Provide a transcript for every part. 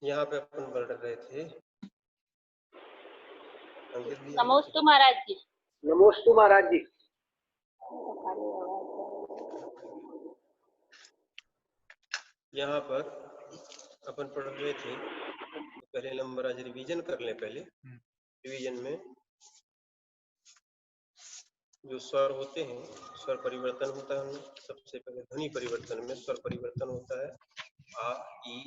यहाँ पे अपन पढ़ रहे थे नमोस्तु महाराज जी। नमोस्तु महाराज जी। यहाँ पर अपन पढ़ रहे थे तो पहले नंबर आज रिवीजन कर लें। पहले रिवीजन में जो स्वर होते हैं, स्वर परिवर्तन होता है। सबसे पहले ध्वनि परिवर्तन में स्वर परिवर्तन होता है। आ ई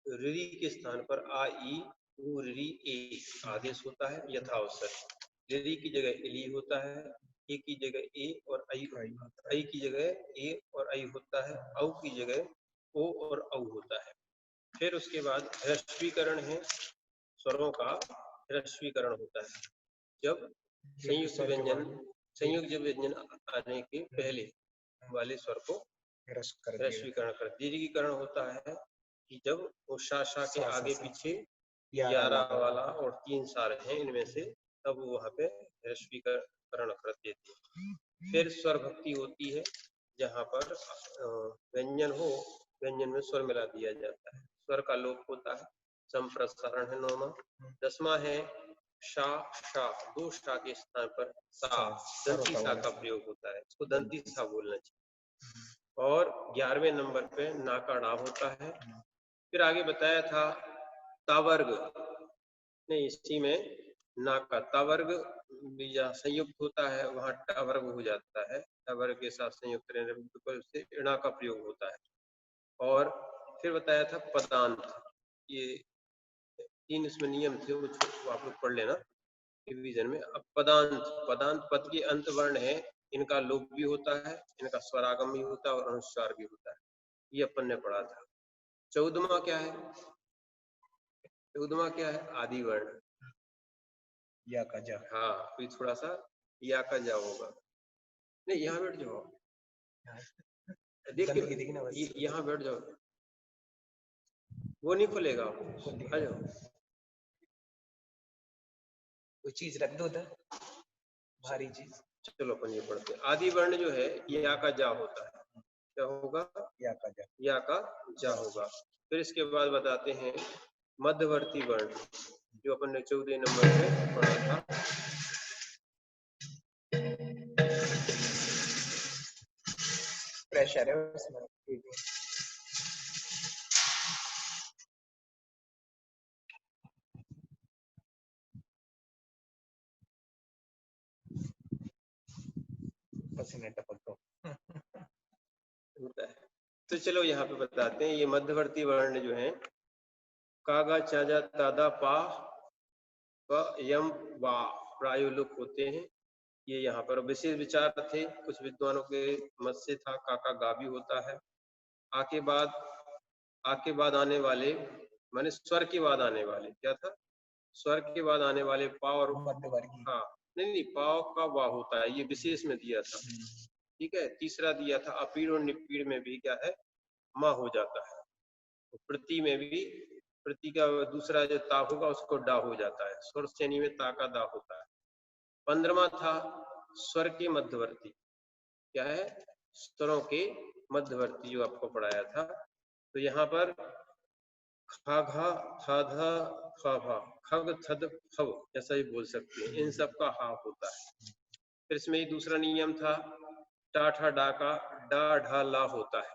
री के स्थान पर आ ई उ री ए आदेश होता है यथावसर। री की जगह इली होता है, ए की जगह ए और आई की जगह ए और आई होता है, औ की जगह ओ और औ होता है। फिर उसके बाद ह्रस्वीकरण है, स्वरों का ह्रस्वीकरण होता है जब संयुक्त व्यंजन आने के पहले वाले स्वर को ह्रस्वीकरण कर। दीर्घीकरण होता है कि जब वो शा के आगे पीछे 11 वाला और 3 सार हैं इनमें से, तब वहां पे ह्रस्वीकरण कर देते हैं। फिर स्वर भक्ति होती है जहां पर व्यंजन हो, व्यंजन में स्वर मिला दिया जाता है, स्वर का लोप होता है। संप्रसारण है 9वां। 10वां है शा शा, 2 शा के स्थान पर सा, दंती सा का प्रयोग होता है, इसको दंती सा बोलना चाहिए। और 11वें नंबर पे ना का डा होता है। फिर आगे बताया था तावर्ग, नहीं इसी में ना का तावर्ग या संयुक्त होता है, वहां टावर्ग हो जाता है, टावर्ग के साथ संयुक्त रहने से णा का प्रयोग होता है। और फिर बताया था पदांत, ये 3 इसमें नियम थे, वो आप लोग पढ़ लेना रिवीजन में। अब पदांत पद के अंत वर्ण है, इनका लोप भी होता है, इनका स्वरागम भी होता है और अनुस्वार भी होता है, ये अपन ने पढ़ा था। 14वां क्या है? 14वां क्या है? आदि वर्ण या का जा। हाँ, तो थोड़ा सा या का जा होगा। नहीं, यहाँ बैठ जाओ, देखिए यहाँ बैठ जाओ, वो नहीं खुलेगा, आ जाओ। कोई चीज रख दो उधर, भारी चीज। चलो अपन ये पढ़ते हैं। आदि वर्ण जो है या का जा होता है, क्या होगा? या का जा होगा। फिर इसके बाद बताते हैं मध्यवर्ती वर्ण, जो अपन ने 14 नंबर पे पढ़ा था। प्रेशर है उसमें, पसीने टपक होता है। तो चलो यहाँ पे बताते हैं, ये मध्यवर्ती वर्ण जो है कागा चाजा तादा पा यम वा प्रायोलुक होते हैं। ये यहाँ पर विशेष विचार थे कुछ विद्वानों के मत से था, काका गा भी होता है। आके बाद आने वाले, माने स्वर के बाद आने वाले, क्या था? स्वर के बाद आने वाले पा और मध्यवर्गी, हाँ नहीं पाव का वाह होता है, ये विशेष में दिया था। ठीक है। तीसरा दिया था अपीड़ और निपीड़ में भी क्या है? माँ हो जाता है। तो प्रति में भी, प्रति का दूसरा जो ता होगा उसको डा हो जाता है। स्वर श्रेणी में ता का दा होता है। 15वां था स्वर के मध्यवर्ती, क्या है? स्वरों के मध्यवर्ती, जो आपको पढ़ाया था। तो यहाँ पर खा घा था धा खा भा खग थद खव, ऐसा ही बोल सकते हैं, इन सब का हा होता है। फिर इसमें ही दूसरा नियम था टा ठा डा का डा ढा ला होता है।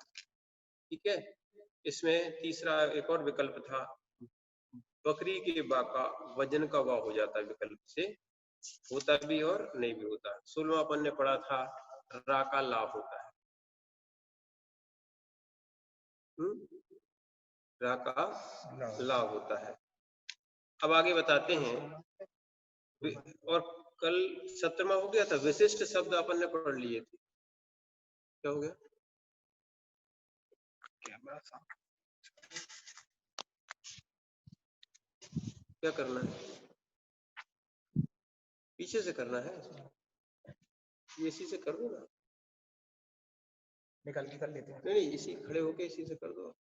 ठीक है। इसमें तीसरा एक और विकल्प था बकरी के बा का वजन का वा हो जाता है, विकल्प से होता भी और नहीं भी होता। 16वां अपन ने पढ़ा था रा का ला होता है, रा का ला होता है। अब आगे बताते हैं, और कल 17वां हो गया था विशिष्ट शब्द अपन ने पढ़ लिए थे। क्या हो गया? क्या करना है? पीछे से करना है, इसी से कर दो ना, निकाल के कर लेते हैं। नहीं, इसी खड़े होके इसी से कर दो।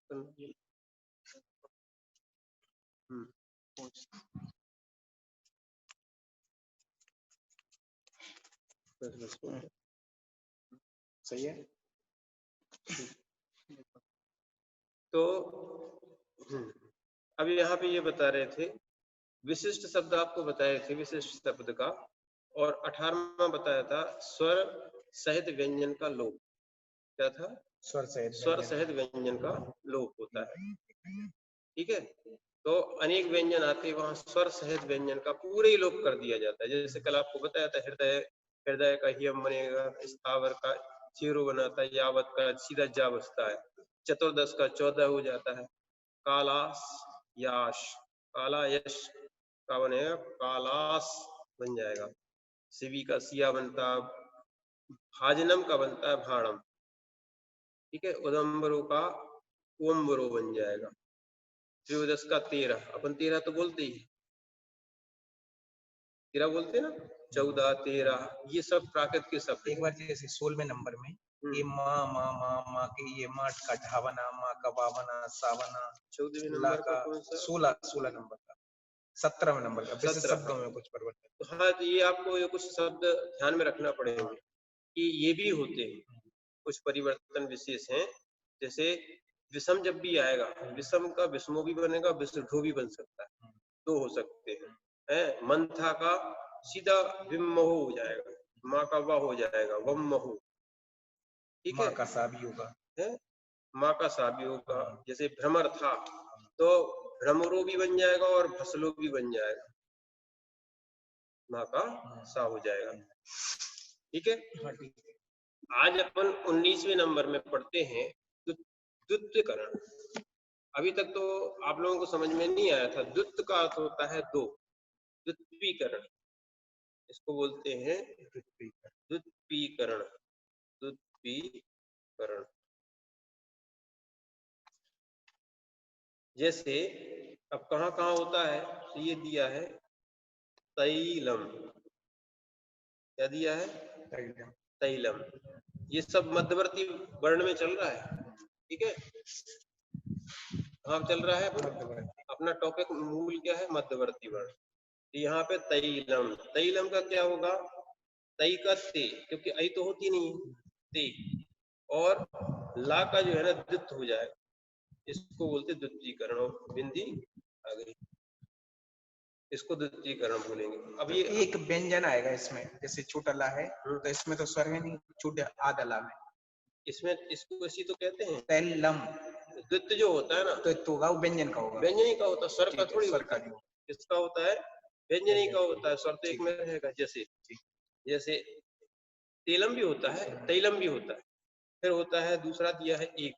सही है। तो अब यहाँ पे ये बता रहे थे विशिष्ट शब्द, आपको बताए थे विशिष्ट शब्द का, और 18वां बताया था स्वर सहित व्यंजन का लोप। क्या था? स्वर सहित व्यंजन का लोप होता है। ठीक है, तो अनेक व्यंजन आते हैं, वहां स्वर सहित व्यंजन का पूरे ही लोप कर दिया जाता है। जैसे कल आपको बताया था हृदय, हृदय का हियम बनेगा, स्थावर का चीरो बनाता है, यावत का सीधा जा बसता है, चतुर्दश का 14 हो जाता है, कालास याश, काला यश का बनेगा कालास बन जाएगा, शिवी का सिया बनता है, भाजनम का बनता है भाणम। ठीक है, उदम्बरो का ओम्बरो बन जाएगा, त्रयोदश का 13, अपन 13 तो बोलते ही, 13 बोलते ना, 14 13, ये सब प्राकृत के शब्द। एक बार जैसे 16वें नंबर में ये माँ माँ माँ माँ के ये माट का ढावना, माँ का बावना सावना, 14वें नंबर का कौन सा? 16 नंबर का, 17वें नंबर का विशेष शब्दों में कुछ परिवर्तन। तो हाँ, तो ये आपको ये कुछ शब्द ध्यान में रखना पड़ेंगे कि ये भी होते हैं, कुछ परिवर्तन विशेष हैं। जैसे विषम जब भी आएगा, विषम का विषमो भी बनेगा, विषढो भी बन सकता है, दो हो सकते हैं। मंथा का सीधा विमहो हो जाएगा, माँ का वाह हो जाएगा वमहो। ठीक है, माँ का सा भी होगा, माँ का सा भी होगा। जैसे भ्रमर था तो भ्रमरो भी बन जाएगा और भसलो भी बन जाएगा, माँ का सा हो जाएगा। ठीक है, आज अपन 19वें नंबर में पढ़ते हैं द्वित्वीकरण। अभी तक तो आप लोगों को समझ में नहीं आया था, द्वित्व का अर्थ होता है दो, द्वित्वीकरण इसको बोलते हैं, द्वित्वीकरण, द्वित्वीकरण। जैसे अब कहाँ कहाँ होता है, तो ये दिया है तैलम, क्या दिया है? तैलम। ये सब मध्यवर्ती वर्ण में चल रहा है। ठीक है, कहाँ चल रहा है? अपना टॉपिक मूल क्या है? मध्यवर्ती वर्ण। यहाँ पे तैलम, तैलम का क्या होगा? तई का ते, क्योंकि आई तो होती नहीं ते, और ला का जो है ना द्वित्व हो जाएगा, इसको बोलते द्वित्वीकरण। और बिंदी आ गई, इसको द्वित्वीकरण बोलेंगे। अब ये एक व्यंजन आएगा इसमें, जैसे छोटा ला है तो इसमें तो स्वर है नहीं, छोटे आधा ला में, इसमें इसको इसी तो कहते हैं तैलम। द्वित्व जो होता है ना, तो होगा वो व्यंजन का होगा, व्यंजन ही का होता है, स्वर का थोड़ी स्वर होता का है। किसका होता है? व्यंजन ही का होता है, स्वर तो एक में रहेगा। जैसे जैसे तेलम भी होता है, तैलम भी होता है। फिर होता है दूसरा दिया है एक,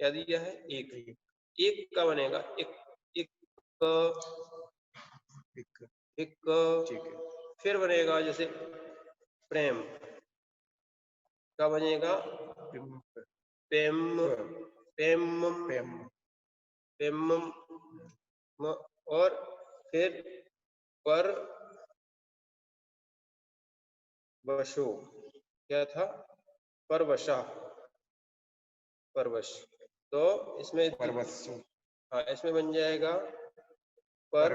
क्या दिया है? एक, एक का बनेगा एक, एक, एक, फिर बनेगा जैसे प्रेम का बनेगा पेम, पेम, पेम, और फिर पर वशो, क्या था? परवशा, परवश। तो इसमें हाँ, इसमें बन जाएगा पर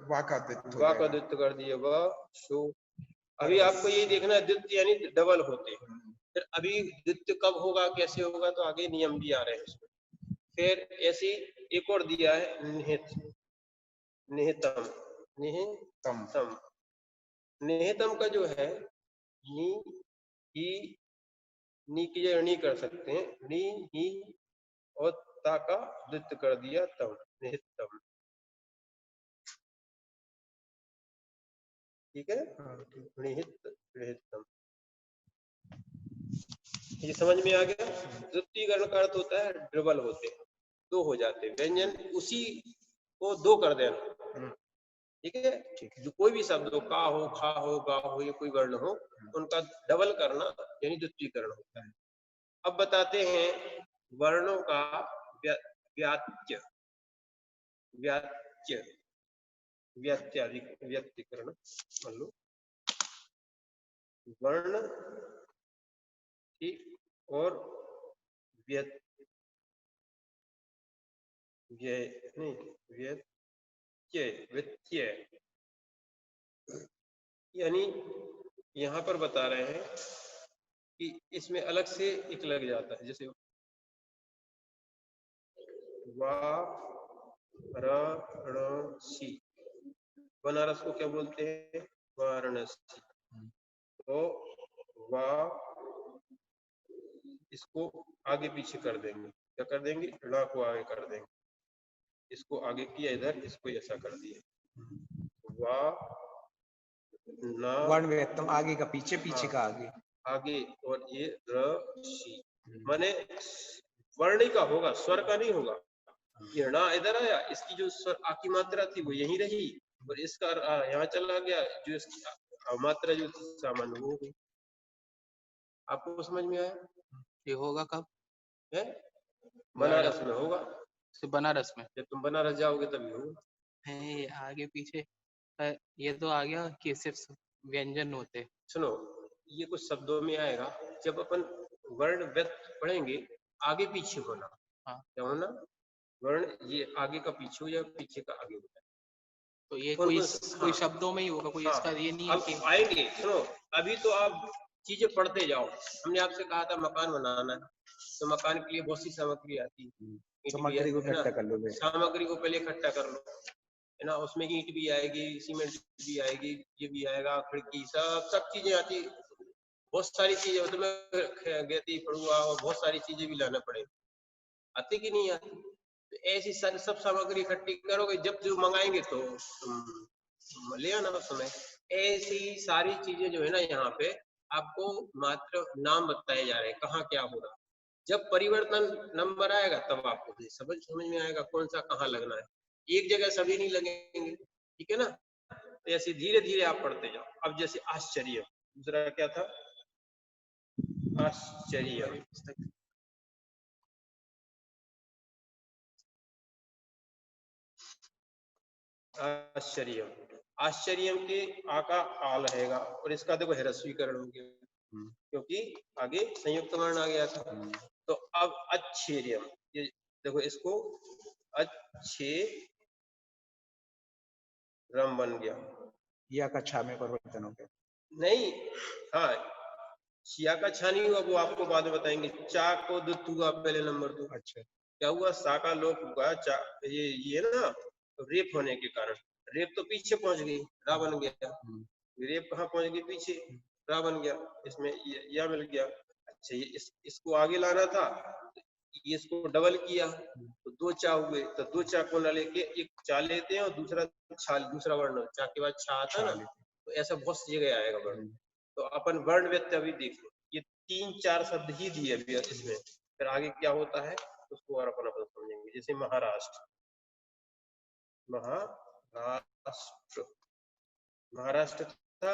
वाका द्वित्व कर दिए शो। अभी आपको ये देखना है द्वित्व यानी डबल होते हैं। फिर अभी द्वित्व कब होगा, कैसे होगा, तो आगे नियम भी आ रहे हैं इसमें। फिर ऐसी एक और दिया है निहित, निहितम, निहितम, निहितम का जो है नी ही, नी की जगह नी कर सकते हैं, नी ही, और ता का द्वित्व कर दिया तम, निहितम। ठीक है, निहितम। ये समझ में आ गया? द्वित्वीकरण का अर्थ होता है डबल होते हैं, दो हो जाते हैं व्यंजन, उसी को दो कर देना। ठीक है, जो कोई भी शब्द हो, का हो, खा हो, गा हो, ये कोई वर्ण हो, उनका डबल करना यानी द्वित्वीकरण होता है। अब बताते हैं वर्णों का व्यात्य, व्यात्य, व्यक्तीकरण। मान लो वर्ण, ठीक, और व्यत्यय, व्यत्यय यानी यहाँ पर बता रहे हैं कि इसमें अलग से एक लग जाता है। जैसे वाराणसी। बनारस को क्या बोलते हैं? वाराणसी। तो वा इसको आगे पीछे कर देंगे, क्या कर देंगे? ण को आगे कर देंगे, इसको आगे किया इधर, इसको ऐसा कर दिया। वा ना वर्ण व्यक्तम आगे का पीछे, पीछे का आगे, आगे, और ये ऋषि माने वर्ण का होगा, स्वर का नहीं होगा। ये णा इधर आया, इसकी जो स्वर आ की मात्रा थी वो यहीं रही, और इसका यहाँ चला गया, जो इसकी मात्रा जो थी सामान्य हो गई। आपको समझ में आया? ये होगा कब? है बनारस में होगा। बनारस में जब तुम बनारस जाओगे तभी होगा। है आगे पीछे। ये तो आ गया कि सिर्फ व्यंजन होते। सुनो, ये कुछ शब्दों में आएगा, जब अपन वर्ण व्यक्त पढ़ेंगे आगे पीछे होना। हाँ। क्या होना? वर्ण ये आगे का पीछे हो या पीछे का आगे हो। तो ये कौन कोई शब्दों में ही होगा, कोई इसका ये नहीं है कि आएंगे। सुनो, अभी तो आप चीजें पढ़ते जाओ। हमने आपसे कहा था मकान बनाना है, तो मकान के लिए बहुत सी सामग्री आती है। सामग्री को इकट्ठा कर लो, सामग्री को पहले इकट्ठा कर लो, है ना। उसमें ईंट भी आएगी, सीमेंट भी आएगी, ये भी आएगा, खिड़की, सब चीजें आती। बहुत सारी चीजें, तो मैं गेती पड़ुआ और बहुत सारी चीजें भी लाना पड़ेगा। आती कि नहीं आती? तो ऐसी सारी सब सामग्री इकट्ठी करोगे, जब जो मंगाएंगे तो तुम ले आना उस समय। ऐसी सारी चीजें जो है ना, यहाँ पे आपको मात्र नाम बताए जा रहे हैं, कहाँ क्या हो रहा। जब परिवर्तन नंबर आएगा तब आपको समझ में आएगा कौन सा कहाँ लगना है। एक जगह सभी नहीं लगेंगे, ठीक है ना। तो ऐसे धीरे धीरे आप पढ़ते जाओ। अब जैसे आश्चर्य, दूसरा क्या था? आश्चर्य। आश्चर्य, आश्चर्य के आका आ रहेगा, और इसका देखो ह्रस्वीकरण हो गया, क्योंकि आगे संयुक्त वर्ण आ गया था। तो अब अच्छेर्य, ये देखो, इसको अच्छे रम बन गया, या का छा में परिवर्तन हो गया। नहीं, हाँ, छिया का छा नहीं हुआ, वो आपको बाद में बताएंगे। चा को दुत हुआ पहले नंबर तो। अच्छा, क्या हुआ? सा का लोप हुआ। चा ये ना, रेप होने के कारण, रेप तो पीछे पहुंच गई, रा बन गया। रेप कहाँ पहुंच गई? पीछे, रा बन गया, इसमें या मिल गया। अच्छा, ये इसको आगे लाना था, ये इसको डबल किया तो दो चा हुए। तो दो चा को ना लेके एक चा लेते हैं, और दूसरा छा, दूसरा वर्ण चा के बाद छा आता ना, तो ऐसा बहुत सी जगह आएगा वर्ण। तो अपन वर्ण व्यक्त अभी देख लो, ये 3-4 शब्द ही दिए अभी इसमें, फिर आगे क्या होता है उसको और अपन समझेंगे। जैसे महाराष्ट्र, महाराष्ट्र, महाराष्ट्र था।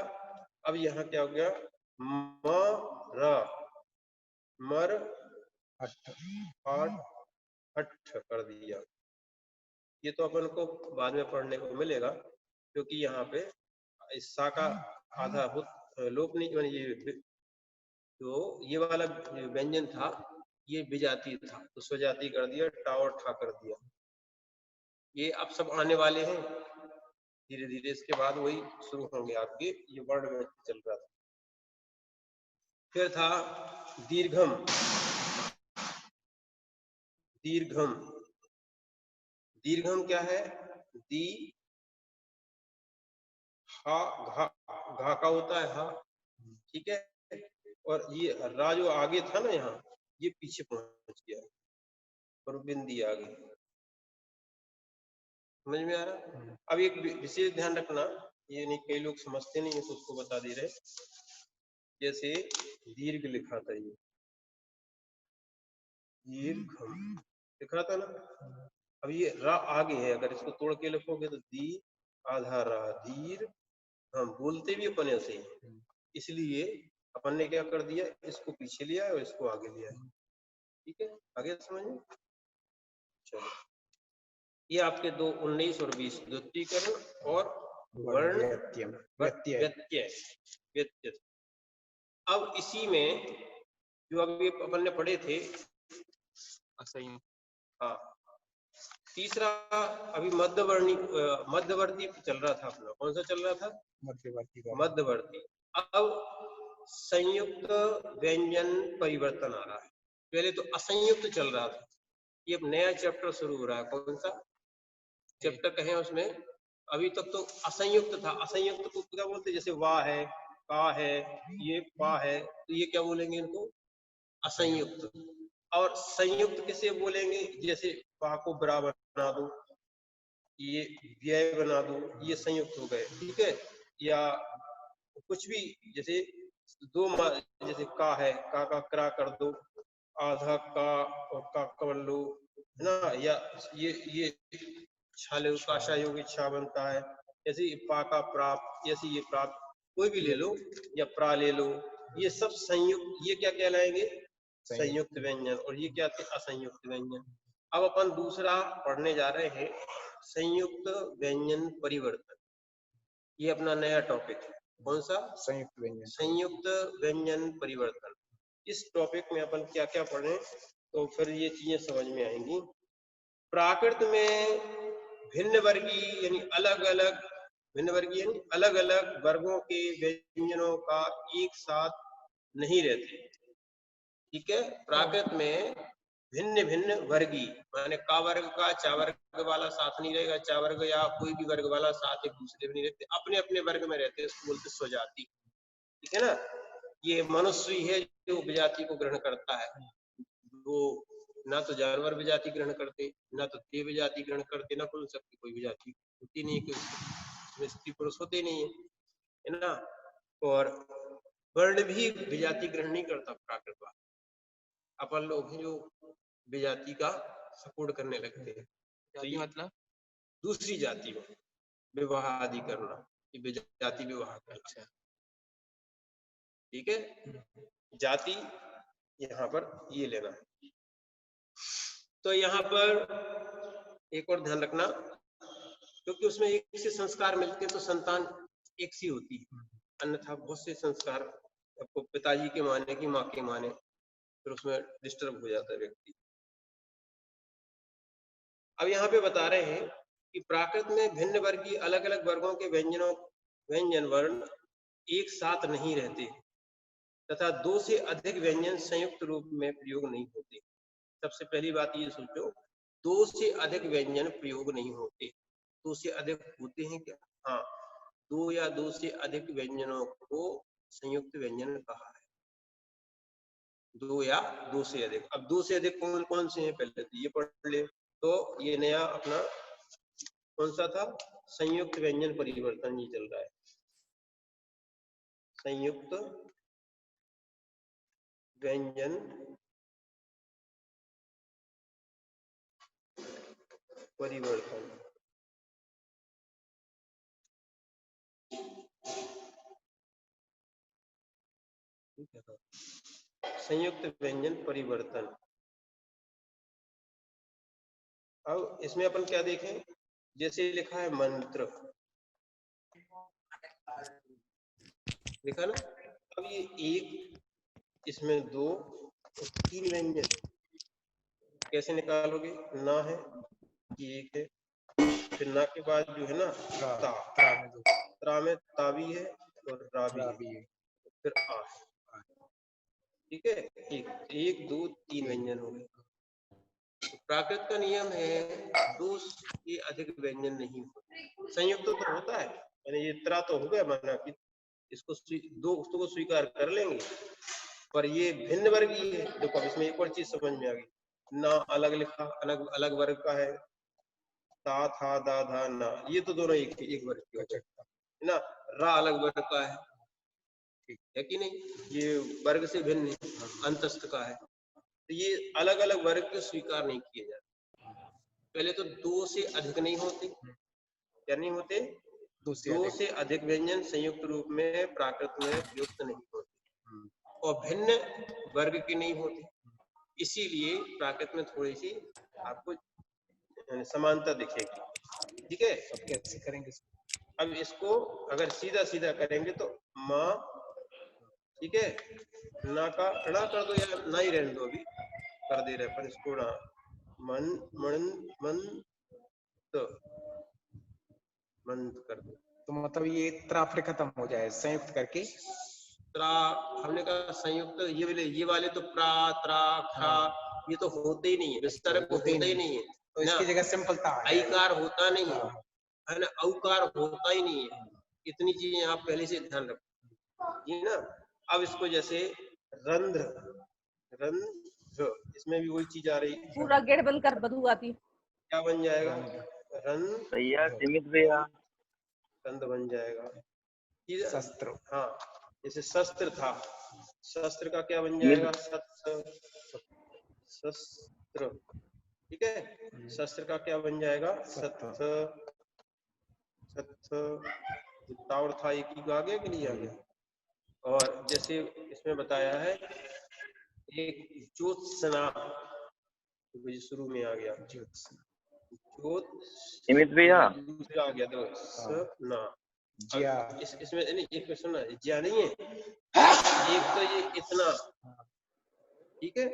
अब यहाँ क्या हो गया? मर हट कर दिया। ये तो अपन को बाद में पढ़ने को मिलेगा, क्योंकि यहाँ पे इस सा का आधा लोप नहीं, तो ये वाला व्यंजन था, ये विजाती था, तो स्वजाति कर दिया, टा और ठा कर दिया। ये अब सब आने वाले हैं धीरे धीरे, इसके बाद वही शुरू होंगे आपके। ये वर्ण में चल रहा था। फिर था दीर्घम, दीर्घम, दीर्घम क्या है? दी हा, घा का होता है हा, ठीक है। और ये रा जो आगे था ना, यहाँ ये पीछे पहुंच गया, और बिंदी आ गई। समझ में आ रहा? अब एक विशेष ध्यान रखना, ये नहीं, कई लोग समझते नहीं है तो उसको बता दे रहे। जैसे दीर्घ लिखा था, ये दीर्घम लिखा था ना, अब ये रा आगे है, अगर इसको तोड़ के लिखोगे तो दी आधा रा, दीर। हम बोलते भी अपन ऐसे ही, इसलिए अपन ने क्या कर दिया, इसको पीछे लिया और इसको आगे लिया। ठीक है, आगे समझिए। चलो, ये आपके 2, 19 और 20 द्वितीयकरण और वर्ण व्यत्यय। अब इसी में जो अभी अपन ने पढ़े थे, हाँ, तीसरा अभी मध्यवर्ती चल रहा था अपना। कौन सा चल रहा था? मध्यवर्ती। अब संयुक्त व्यंजन परिवर्तन आ रहा है। पहले तो असंयुक्त चल रहा था, ये अब नया चैप्टर शुरू हो रहा है। कौन सा चैप्टर कहें उसमें? अभी तक तो असंयुक्त था। असंयुक्त को क्या बोलते? जैसे वाह है, का है, ये पा है, तो ये क्या बोलेंगे इनको? असंयुक्त। और संयुक्त किसे बोलेंगे? जैसे पा को बरा बना दो, ये व्यय बना दो, ये संयुक्त हो गए, ठीक है। या कुछ भी, जैसे दो जैसे का है, का क्रा कर दो, आधा का और का कर लो, है ना। या ये छाले काशा योगी छा बनता है, जैसे पा का प्राप्त, जैसे ये प्राप्त, कोई भी ले लो, या प्रा ले लो, ये सब संयुक्त, ये क्या कहलाएंगे? संयुक्त व्यंजन। और ये क्या थे? असंयुक्त व्यंजन। अब अपन दूसरा पढ़ने जा रहे हैं, संयुक्त व्यंजन परिवर्तन। ये अपना नया टॉपिक है। कौन सा? संयुक्त व्यंजन। संयुक्त व्यंजन परिवर्तन। इस टॉपिक में अपन क्या क्या पढ़ें तो फिर ये चीजें समझ में आएंगी। प्राकृत में भिन्न वर्गीय यानी अलग अलग, भिन्न वर्गीय यानी अलग अलग वर्गों के व्यंजनों का एक साथ नहीं रहते, ठीक है। प्राकृत में भिन्न भिन्न वर्गीय माने का वर्ग का चा वर्ग वाला साथ नहीं रहेगा, चा वर्ग या कोई भी वर्ग वाला साथ एक दूसरे में नहीं रहते, अपने अपने वर्ग में रहते हैं, इसको बोलते स्वजाति, ठीक है ना। ये मनुष्य ही है जो उपजाति को ग्रहण करता है। वो ना तो जानवर विजाति ग्रहण करते, ना तो देव विजाति ग्रहण करते, ना पुरुष की कोई विजाति होती नहीं है, उसमें स्त्री पुरुष होते नहीं है ना। और वर्ण भी विजाति ग्रहण नहीं करता प्राकृत वाला। अपन लोग हैं जो विजाति का सपोर्ट करने लगते हैं। तो ये मतलब दूसरी जाति में विवाह आदि करना, ये विजाति विवाह करना, ठीक है। जाति यहाँ पर ये लेना है। तो यहाँ पर एक और ध्यान रखना, क्योंकि उसमें एक से संस्कार मिलते हैं तो संतान एक सी होती है, अन्यथा बहुत से संस्कार आपको पिताजी के माने की माँ के माने, फिर उसमें डिस्टर्ब हो जाता है व्यक्ति। अब यहाँ पे बता रहे हैं कि प्राकृत में भिन्न वर्गीय अलग अलग वर्गों के व्यंजन वर्ण एक साथ नहीं रहते तथा दो से अधिक व्यंजन संयुक्त रूप में प्रयोग नहीं होते। सबसे पहली बात ये सोचो, दो से अधिक व्यंजन प्रयोग नहीं होते। दो से अधिक होते हैं क्या? हाँ, दो या दो से अधिक व्यंजनों को संयुक्त व्यंजन कहा है। दो या दो से अधिक। अब दो से अधिक कौन कौन से हैं पहले तो ये पढ़ ले। तो ये नया अपना कौन सा था? संयुक्त व्यंजन परिवर्तन ये चल रहा है। संयुक्त व्यंजन परिवर्तन। संयुक्त व्यंजन परिवर्तन। अब इसमें अपन क्या देखें, जैसे लिखा है मंत्र, लिखा ना। अब ये एक, इसमें दो, तीन व्यंजन कैसे निकालोगे? ना है, एक है, फिर ना के बाद जो है ना ता, त्रा में ता भी है और रा भी है, फिर आ है, ठीक है। एक दो तीन व्यंजन हो गए। तो प्राकृत का नियम है दो से अधिक व्यंजन नहीं होते। संयुक्त तो होता है, यानी ये त्रा तो हो गया, माना कि इसको दो को स्वीकार कर लेंगे, पर ये भिन्न वर्गीय है। देखो अब इसमें एक और चीज समझ में आ गई, ना अलग लिखा, अलग अलग वर्ग का है, ता था दा धा ना, ये तो दोनों एक वर्ग के होते है ना। रा अलग वर्ग का है कि नहीं, ये वर्ग से भिन्न अंतस्थ का है। तो ये अलग अलग वर्ग के स्वीकार नहीं किए जाते। पहले तो दो से अधिक नहीं होते, क्या नहीं होते? दो से अधिक व्यंजन संयुक्त रूप में प्राकृत में युक्त नहीं होते, और भिन्न वर्ग के नहीं होते। इसीलिए प्राकृत में थोड़ी सी आपको समानता दिखेगी, ठीक है। अब कैसे करेंगे? अब इसको अगर सीधा सीधा करेंगे तो माँ, ठीक है, ना का णा कर दो, या ना ही रहने दो, अभी कर दे रहे पर इसको ना, मन मन मन तो मन कर दो। तो मतलब ये त्राफ खत्म हो जाए संयुक्त करके त्रा, हमने कहा संयुक्त, ये वाले तो प्रा त्रा खा, ये तो होते ही नहीं है, विस्तारक होते ही नहीं है, तो इसकी जगह सिंपल ता आ जाएगा। आईकार होता नहीं है, है ना, औकार होता ही नहीं है। इतनी चीजें आप पहले से ध्यान रखो, जी ना। अब इसको जैसे रंध्र, रंध्र, इसमें भी वही चीज आ रही है, पूरा गेट बंद कर, बदबू आती। क्या बन जाएगा, रंध्र, भैया सीमित भैया रंध्र बन जाएगा, शस्त्र। हाँ, जैसे शस्त्र था, शस्त्र का क्या बन जाएगा, शस्त्र, ठीक है। शस्त्र का क्या बन जाएगा, सत्थ, तावर था, एक ही आ गया कि नहीं आ गया। और जैसे इसमें बताया है एक ज्योत्सना, तो शुरू में आ गया ज्योत, सीमित भैया दूसरा आ गया तो सना, इसमें नहीं, एक सुना ज्या नहीं है, एक तो ये इतना, ठीक है,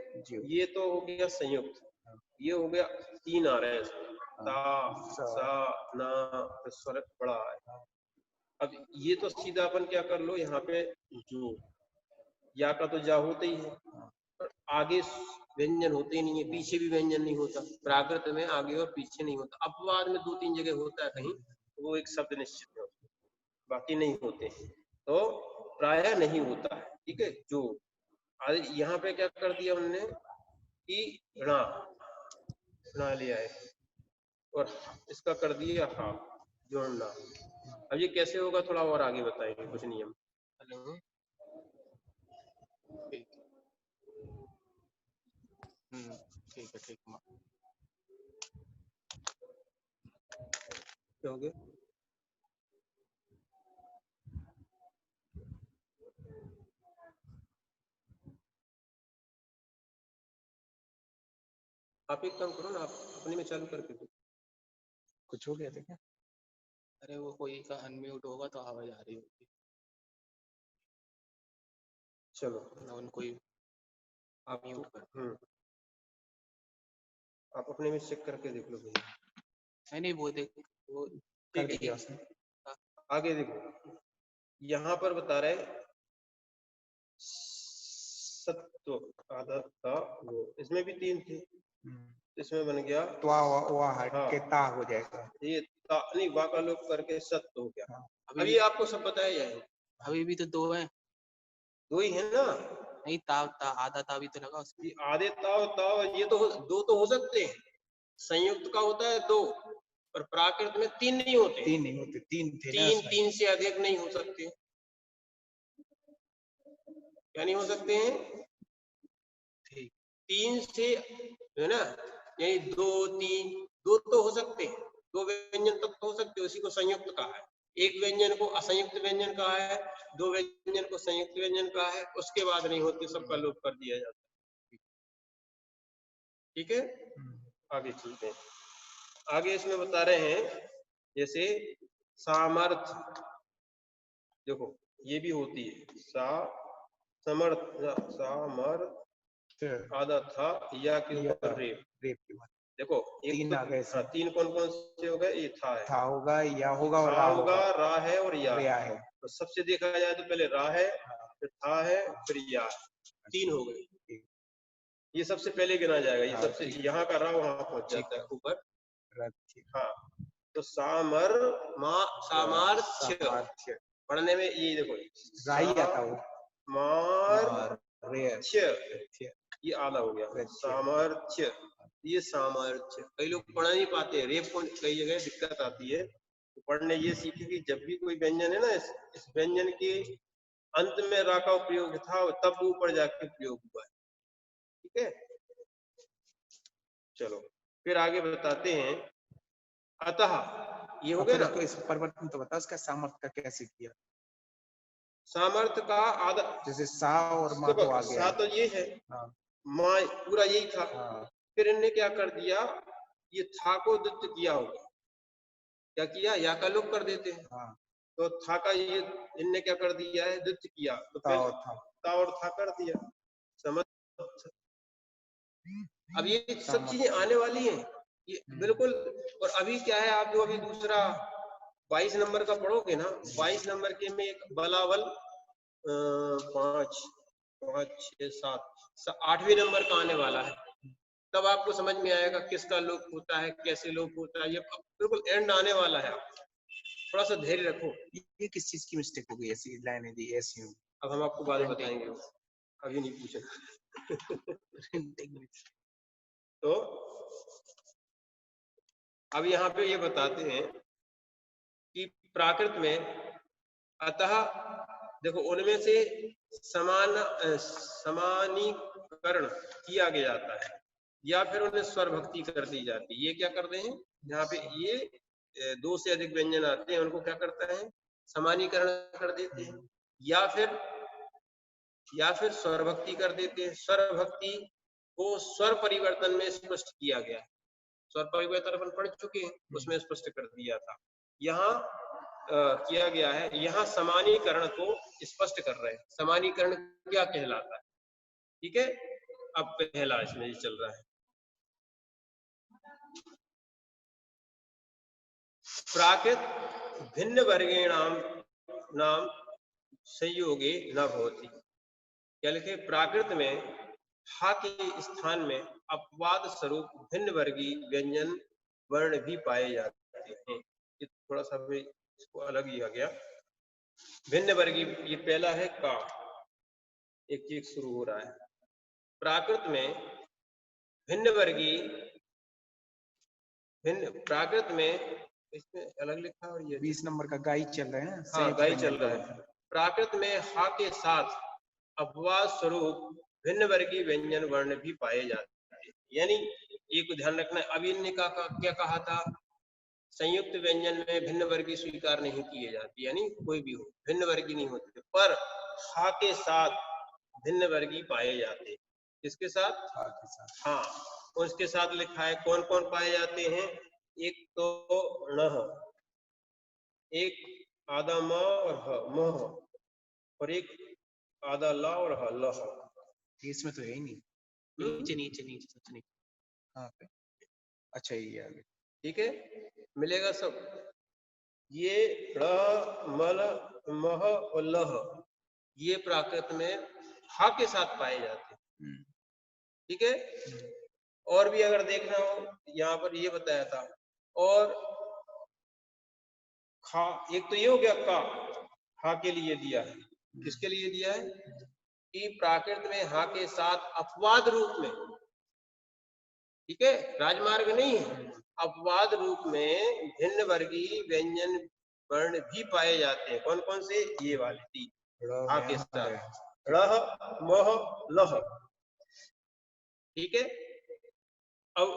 ये तो हो गया संयुक्त, ये हो गया तीन आ रहे हैं इसमें, ता सा ना, स्वर बड़ा है। अब ये तो सीधा अपन क्या कर लो, यहाँ पे जो या का तो जा होता ही है, और आगे व्यंजन होते ही नहीं है, पीछे भी व्यंजन नहीं होता, प्राकृत में आगे और पीछे नहीं होता, अपवाद में 2-3 जगह होता है कहीं, वो एक शब्द निश्चित है, बाकी नहीं होते, तो प्रायः नहीं होता है, ठीक है। जो यहाँ पे क्या कर दिया उन्होंने कि णा लिया है, और इसका कर दिया हा, जोड़ना। अब ये कैसे होगा थोड़ा और आगे बताएंगे कुछ नियम। हेलो, ठीक है, ठीक है, क्या हो गया, आप एक काम करो ना, आप अपने में चालू करके दो। कुछ हो गया था क्या? अरे वो कोई का अनम्यूट होगा तो आवाज आ रही होगी, चलो ना उनको ही आप म्यूट कर। आप अपने में चेक करके देख लो भैया। नहीं वो देख, वो कर दिया उसने। आगे देखो, यहाँ पर बता रहे सत्व आधा था वो, इसमें भी 3 थे, इसमें बन गया तो हट के ता हो जाएगा, ये ता नहीं, वा का लोप करके सत्व हो गया। अभी ये आपको सब बताया जाए, अभी भी तो 2 है, 2 ही है ना, नहीं ता आधा ता भी तो लगा उसमें। आधे ताव ताव, ये तो 2 तो हो सकते हैं, संयुक्त का होता है 2, और प्राकृत में 3 नहीं होते, 3 नहीं होते, 3 थे ना, 3 से अधिक नहीं हो सकते, क्या नहीं हो सकते हैं, ठीक, 3 से, है ना, यही 2 3 2 तो हो सकते हैं, 2 व्यंजन तक तो हो सकते हैं, उसी को संयुक्त कहा है। एक व्यंजन को असंयुक्त व्यंजन कहा है, 2 व्यंजन को संयुक्त व्यंजन कहा है, उसके बाद नहीं होते, सबका लोप कर दिया जाता है, ठीक है। आगे चलते हैं, आगे इसमें बता रहे हैं जैसे सामर्थ्य, देखो ये भी होती है, सामर्थ आधा था या के ऊपर रेप, देखो एक 3 आ गए, 3 कौन कौन से हो गए, ये था होगा, या होगा और रा होगा, रा है और या है। तो सबसे देखा जाए तो पहले रा है, फिर था है, फिर या है, 3 हो गए, ये सबसे पहले गिना जाएगा, ये सबसे यहाँ का रा वहां पहुंच जाता है ऊपर, हाँ। तो सामर्थ्य पढ़ने में ये देखो राई आता हो, ये आधा हो गया, सामर्थ्य, ये सामर्थ्य, कई लोग पढ़ नहीं पाते, रेप को कई जगह दिक्कत आती है, तो पढ़ने ये सीखे कि जब भी कोई व्यंजन है ना, इस व्यंजन के अंत में रा का उपयोग था, तब ऊपर जाके प्रयोग हुआ है, ठीक है। चलो फिर आगे बताते हैं, अतः ये हो गया ना, तो इस परिवर्तन तो बता, उसका सामर्थ्य का कैसे किया, सामर्थ्य का आधा, जैसे सा और मा तो आ गया, सा तो ये है, माँ पूरा यही था, फिर इनने क्या कर दिया, ये था को द्वित्व किया होगा, क्या किया, या का लोप कर देते हैं, तो था का ये इनने क्या कर दिया है, द्वित्व किया, तो ता और था कर दिया, समझ। अब ये सब चीजें आने वाली हैं, ये बिल्कुल। और अभी क्या है, आप जो अभी दूसरा 22 नंबर का पढ़ोगे ना, 22 नंबर के में एक बलावल 5 5 6 7 8वें नंबर का आने वाला है, तब आपको समझ में आएगा किसका लोप होता है, कैसे लोप होता है। ये बिल्कुल एंड आने वाला है, थोड़ा सा धैर्य रखो। ये किस चीज की मिस्टेक हो गई? ऐसी लाइनें दी ऐसी हो। अब हम आपको बाद में बताएंगे, अभी नहीं पूछे। तो अब यहाँ पे ये बताते हैं कि प्राकृत में अतः देखो उनमें से समानीकरण किया गया जाता है या फिर उन्हें स्वर भक्ति कर दी जाती है। ये क्या करते हैं, यहाँ पे ये 2 से अधिक व्यंजन आते हैं, उनको क्या करता है, समानीकरण कर देते हैं या फिर स्वर भक्ति कर देते हैं। स्वर भक्ति को स्वर परिवर्तन में स्पष्ट किया गया है। स्वर परिवर्तन अपन पढ़ चुके हैं, उसमें स्पष्ट कर दिया था। यहाँ किया गया है, यहाँ समानीकरण को स्पष्ट कर रहे हैं। समानीकरण क्या कहलाता है, ठीक है। अब पहला इसमें चल रहा है, प्राकृत भिन्न वर्गेणाम नाम संयोगे न भवति। क्या लिखे, प्राकृत में हा के स्थान में अपवाद स्वरूप भिन्न वर्गीय व्यंजन वर्ण भी पाए जाते हैं। ये थोड़ा सा भी इसको अलग लिया गया। भिन्न वर्गीय, ये पहला है का, एक चीज शुरू हो रहा है। प्राकृत में भिन्न वर्गीय, प्राकृत में इसमें अलग लिखा और ये 20 नंबर का गाई चल रहा है ना। हाँ, गाई चल रहा है। प्राकृत में हा के साथ अपवाद स्वरूप भिन्न वर्गीय व्यंजन वर्ण भी पाए जाते हैं। यानी एक ध्यान रखना, अभी इनने क्या कहा था, संयुक्त व्यंजन में भिन्न वर्गीय स्वीकार नहीं किए जाते, यानी कोई भी हो भिन्न वर्गीय नहीं होते, पर हा के साथ भिन्न वर्गीय पाए जाते। किसके साथ? हा के साथ। हाँ, उसके साथ लिखा है कौन कौन पाए जाते हैं। एक तो णः, एक आधा म और ह, मह, और एक आधा ला और ह, लह। इसमें तो है ही नहीं। नीचे नीचे नीचे सबसे नीचे। हाँ, अच्छा ये आ गया, ठीक है, मिलेगा सब। ये ण, मल, मह और लह, ये प्राकृत में हा के साथ पाए जाते हैं, ठीक है। और भी अगर देखना हो, यहाँ पर ये बताया था। और खा, एक तो ये हो गया का, हा के लिए दिया है। किसके लिए दिया है कि प्राकृत में हा के साथ अपवाद रूप में, ठीक है, राजमार्ग नहीं है, अपवाद रूप में भिन्न वर्गीय व्यंजन वर्ण भी पाए जाते हैं। कौन कौन से? ये वाले तीन, हा के साथ, रह, मह, लह, ठीक है। अब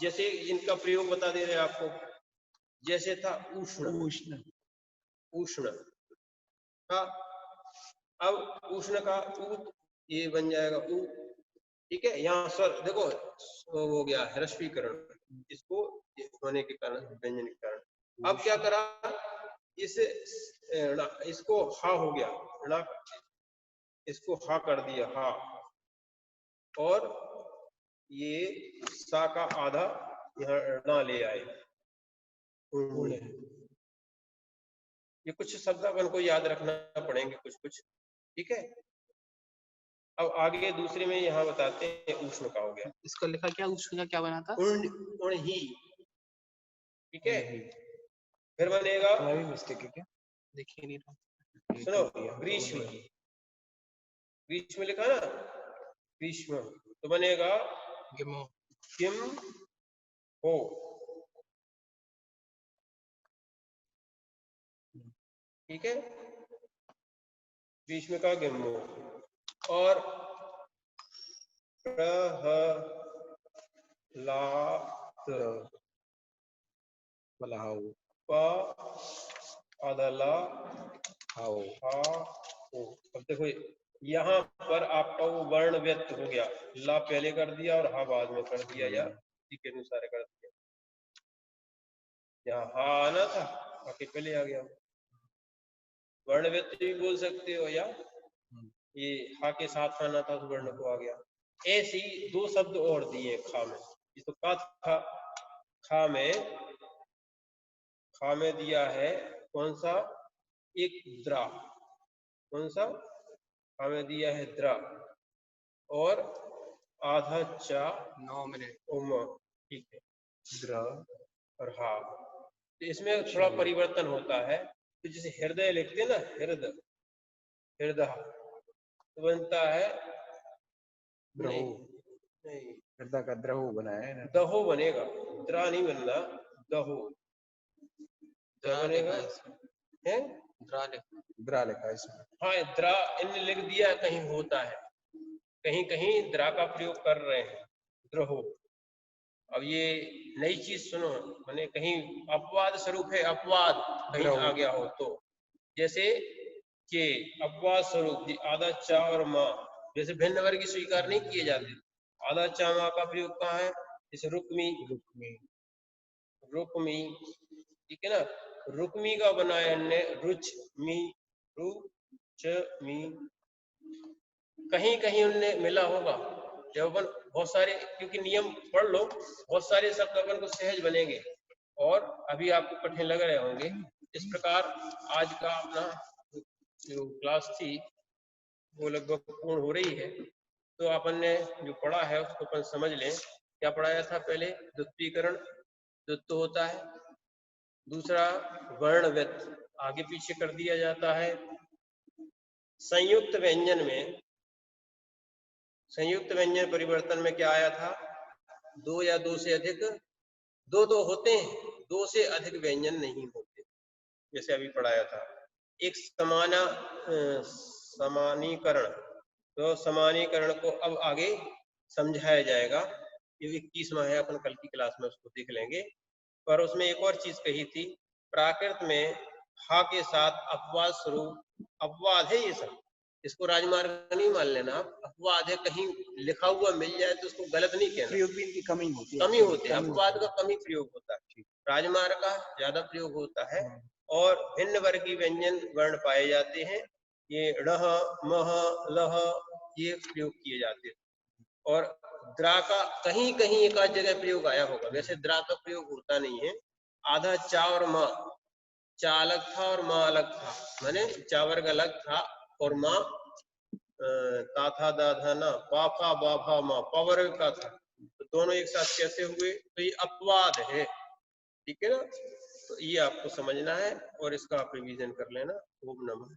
जैसे इनका प्रयोग बता दे रहे हैं आपको, जैसे था उष्ण, उष्ण, उष्ण का, अब उष्ण का ऊ, ये बन जाएगा ऊ, ठीक है। यहाँ स्वर देखो हो गया है ह्रस्वीकरण, इसको होने के कारण, व्यंजन के कारण। अब क्या करा, इसको हा हो गया, इसको हा कर दिया, हा, और ये सा का आधा यहाँ ना ले आए। ये कुछ शब्द अपन को याद रखना पड़ेंगे, कुछ, ठीक है। अब आगे दूसरे में यहाँ बताते हैं उष्ण का हो गया। इसका लिखा क्या, उष्ण का क्या बना था? उण्ही, ठीक है। फिर बनेगा, मिस्टेक है क्या? देखिए नहीं रहा। सुनो, ग्रीष्म, ग्रीष्म लिखा ना, ग्रीष्म, तो बनेगा गिमो, किम हो, ठीक है, ग्रीष्म का गिम्मो। और अब देखो यहाँ पर आपका वो वर्ण व्यक्त हो गया, ला पहले कर दिया और हा बाद में कर दिया, या इसी के अनुसार कर दिया। यहाँ हा आना था, आके पहले आ गया। वर्ण व्यक्त भी बोल सकते हो, या ये हा के साथ आना था तो वर्ण को आ गया। ऐसे ही 2 शब्द और दिए खा में, तो का था, खा में दिया है कौन सा, एक द्रा, कौन सा हमें दिया है द्रा, और आधा चा 9 मिनट। उम, ठीक है, द्र और हा। तो इसमें थोड़ा परिवर्तन होता है, तो जैसे हृदय लिखते हैं ना, हृदय हृदय तो बनता है द्रहु, नहीं, हृदय का द्रहु बनाया है ना। दहो बनेगा, द्रा नहीं बनना, दहो क्या द्रा बनेगा लिखा है इसमें, है? द्रा लिखा। द्रा लिखा है इसमें। हाँ, द्रा इन लिख दिया, कहीं होता है, कहीं कहीं द्रा का प्रयोग कर रहे हैं, द्रहो। अब ये नई चीज सुनो, मैंने कहीं अपवाद स्वरूप है, अपवाद कहीं आ गया हो तो, जैसे कि अपवाद स्वरूप आधा चा और माँ, जैसे भिन्न वर्ग स्वीकार नहीं किए जाते, आधा चा माँ का प्रयोग कहाँ है? जैसे रुक्मी, रुक्मी, रुक्मी, ठीक है ना, रुक्मी का बनाया ने रुच मी, रु च मी, कहीं कहीं उनने मिला होगा। जब अपन बहुत सारे, क्योंकि नियम पढ़ लो, बहुत सारे शब्द अपन को सहज बनेंगे और अभी आपको कठिन लग रहे होंगे। इस प्रकार आज का अपना जो क्लास थी वो लगभग पूर्ण हो रही है, तो अपन ने जो पढ़ा है उसको अपन समझ लें। क्या पढ़ाया था? पहले द्वित्वीकरण, द्वित्व होता है, दूसरा वर्ण व्यक्त आगे पीछे कर दिया जाता है, संयुक्त व्यंजन में, संयुक्त व्यंजन परिवर्तन में क्या आया था? दो या दो से अधिक, दो दो होते हैं, दो से अधिक व्यंजन नहीं होते, जैसे अभी पढ़ाया था। एक समानीकरण, तो समानीकरण को अब आगे समझाया जाएगा, ये 21वां है, अपन कल की क्लास में उसको देख लेंगे। पर उसमें एक और चीज कही थी, प्राकृत में हा के साथ अपवाद स्वरूप, अपवाद है ये सब, इसको राजमार्ग नहीं मान लेना आप, अपवाद है, कहीं लिखा हुआ मिल जाए तो उसको गलत नहीं कहना, प्रयोग भी इनकी कमी होती है, कमी होती है, अपवाद का कमी प्रयोग होता है, राजमार्ग का ज्यादा प्रयोग होता है। और भिन्न वर्गीय व्यंजन वर्ण पाए जाते हैं, ये ड़ह मह लह ये प्रयोग किए जाते हैं। और द्रा का कहीं कहीं एक आध जगह प्रयोग आया होगा, वैसे द्रा का प्रयोग होता नहीं है। आधा चा और माँ, चा अलग था और माँ अलग था, माने चा वर्ग अलग था और माँ ता था दा था ना, पा फा बा फा माँ पा वर्ग का था, तो दोनों एक साथ कैसे हुए? तो ये अपवाद है, ठीक है ना। तो ये आपको समझना है और इसका आप रिवीजन कर लेना। ओम नमः।